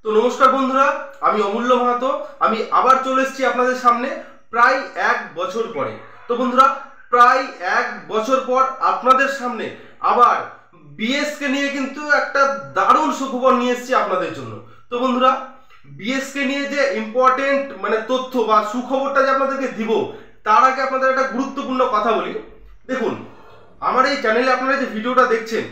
তো নমস্কার বন্ধুরা, আমি অমূল্য মাহাতো। আমি আবার চলে এসেছি আপনাদের সামনে প্রায় 1 বছর পরে। তো বন্ধুরা, প্রায় 1 বছর পর আপনাদের সামনে আবার বিএসকে নিয়ে কিন্তু একটা দারুণ সুখবর নিয়ে এসেছি আপনাদের জন্য। তো বন্ধুরা, বিএসকে নিয়ে যে ইম্পর্টেন্ট তথ্য বা সুখবরটা যে আপনাদেরকে দিব, তার আগে আপনাদের একটা গুরুত্বপূর্ণ কথা বলি। দেখুন, আমার এই চ্যানেলে আপনারা যে ভিডিওটা দেখছেন,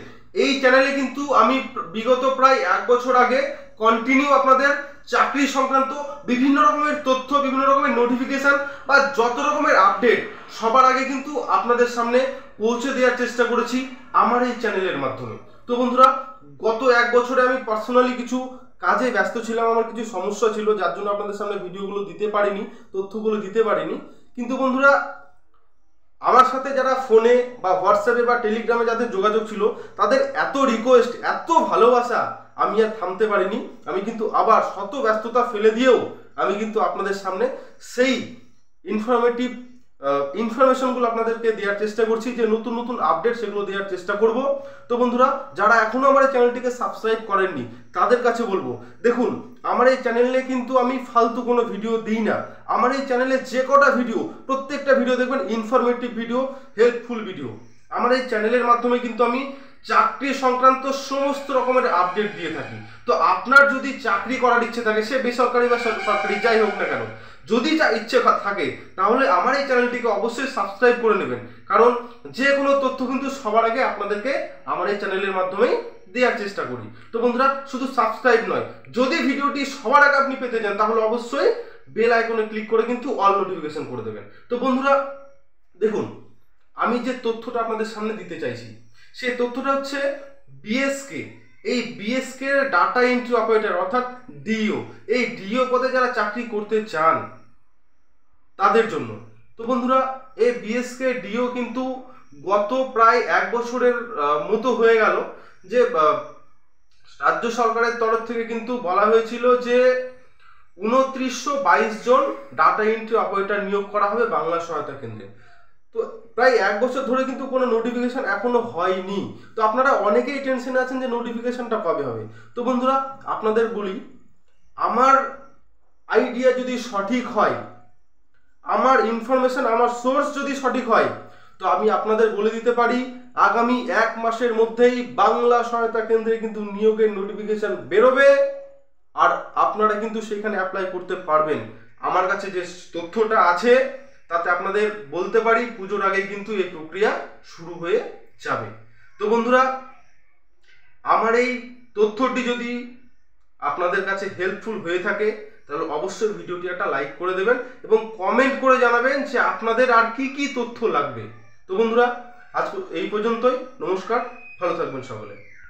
এই চ্যানেলে কিন্তু আমি বিগত প্রায় 1 বছর আগে কন্টিনিউ আপনাদের চাকরি সংক্রান্ত বিভিন্ন রকমের তথ্য, বিভিন্ন রকমের নোটিফিকেশন বা যত রকমের আপডেট সবার আগে কিন্তু আপনাদের সামনে পৌঁছে দেওয়ার চেষ্টা করেছি আমার এই চ্যানেলের মাধ্যমে। তো বন্ধুরা, গত 1 বছরে আমি পার্সোনালি কিছু কাজে ব্যস্ত ছিলাম, আমার কিছু সমস্যা ছিল, যার জন্য আপনাদের সামনে ভিডিওগুলো দিতে পারিনি, তথ্যগুলো দিতে পারিনি। কিন্তু বন্ধুরা, আমার সাথে যারা ফোনে বা হোয়াটসঅ্যাপে বা টেলিগ্রামে যাদের যোগাযোগ ছিল, তাদের এত রিকোয়েস্ট, এত ভালোবাসা, আমি আর থামতে পারিনি। আমি কিন্তু আবার শত ব্যস্ততা ফেলে দিয়েও আমি কিন্তু আপনাদের সামনে সেই ইনফরমেটিভ ইনফরমেশনগুলো আপনাদেরকে দেওয়ার চেষ্টা করছি, যে নতুন নতুন আপডেট সেগুলো দেওয়ার চেষ্টা করব। তো বন্ধুরা, যারা এখনো আমার এই চ্যানেলটিকে সাবস্ক্রাইব করেননি, তাদের কাছে বলবো, দেখুন, আমার এই চ্যানেলে কিন্তু আমি ফালতু কোনো ভিডিও দিই না। আমার এই চ্যানেলে যে কটা ভিডিও, প্রত্যেকটা ভিডিও দেখবেন ইনফরমেটিভ ভিডিও, হেল্পফুল ভিডিও। আমার এই চ্যানেলের মাধ্যমে কিন্তু আমি চাকরি সংক্রান্ত সমস্ত রকমের আপডেট দিয়ে থাকি। তো আপনার যদি চাকরি করার ইচ্ছে থাকে, সে বেসরকারি বা সরকারি যাই হোক না কেন, যদি ইচ্ছে থাকে, তাহলে আমার এই চ্যানেলটিকে অবশ্যই সাবস্ক্রাইব করে নেবেন। কারণ যে কোনো তথ্য কিন্তু সবার আগে আপনাদেরকে আমার এই চ্যানেলের মাধ্যমেই দেওয়ার চেষ্টা করি। তো বন্ধুরা, শুধু সাবস্ক্রাইব নয়, যদি ভিডিওটি সবার আগে আপনি পেতে চান, তাহলে অবশ্যই বেল আইকনে ক্লিক করে কিন্তু অল নোটিফিকেশন করে দেবেন। তো বন্ধুরা, দেখুন, আমি যে তথ্যটা আপনাদের সামনে দিতে চাইছি, সেই তথ্যটা হচ্ছে বিএসকে। এই বিএসকে ডাটা এন্ট্রি অপারেটর অর্থাৎ ডিও, এই ডিও পদে যারা চাকরি করতে চান তাদের জন্য। তো বন্ধুরা, এই বিএসকে ডিও কিন্তু গত প্রায় 1 বছরের মতো হয়ে গেল যে রাজ্য সরকারের তরফ থেকে কিন্তু বলা হয়েছিল যে 2922 জন ডাটা এন্ট্রি অপারেটর নিয়োগ করা হবে বাংলা সহায়তা কেন্দ্রে। তো প্রায় 1 বছর ধরে কিন্তু কোনো নোটিফিকেশন এখনো হয়নি। তো আপনারা অনেকেই টেনশনে আছেন যে নোটিফিকেশনটা কবে হবে। তো বন্ধুরা, আপনাদের বলি, আমার আইডিয়া যদি সঠিক হয়, আমার ইনফরমেশন, আমার সোর্স যদি সঠিক হয়, তো আমি আপনাদের বলে দিতে পারি আগামী 1 মাসের মধ্যেই বাংলা সহায়তা কেন্দ্রে কিন্তু নিয়োগের নোটিফিকেশন বেরোবে, আর আপনারা কিন্তু সেখানে অ্যাপ্লাই করতে পারবেন। আমার কাছে যে তথ্যটা আছে, তাতে আপনাদের বলতে পারি পুজোর আগেই কিন্তু এই প্রক্রিয়া শুরু হয়ে যাবে। তো বন্ধুরা, আমার এই তথ্যটি যদি আপনাদের কাছে হেল্পফুল হয়ে থাকে, তাহলে অবশ্যই ভিডিওটি একটা লাইক করে দেবেন এবং কমেন্ট করে জানাবেন যে আপনাদের আর কি কি তথ্য লাগবে। তো বন্ধুরা, আজ এই পর্যন্তই। নমস্কার, ভালো থাকবেন সকলে।